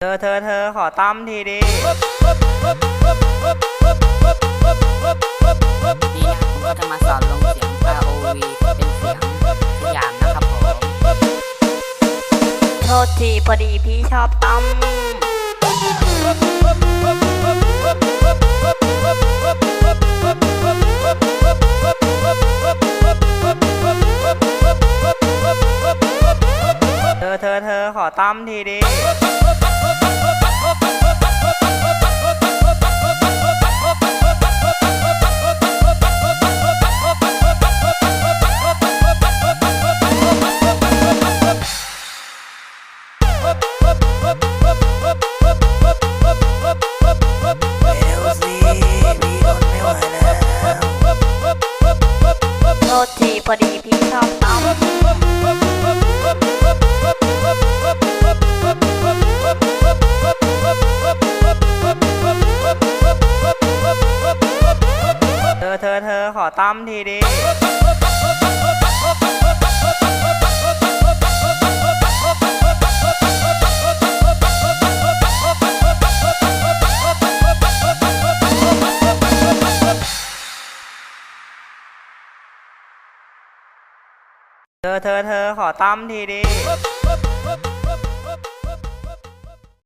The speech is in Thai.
เธอขอตั้มทีดินี่นะผมก็จะมาสอนลงเสียง ROV เป็นเสียงสยามนะครับผมโทษทีพอดีพี่ชอบตั้มเธอขอตั้มทีดิโทษทีพอดีพี่ชอบตั้มเธอขอตั้มทีดิเธอขอตั้มทีดิ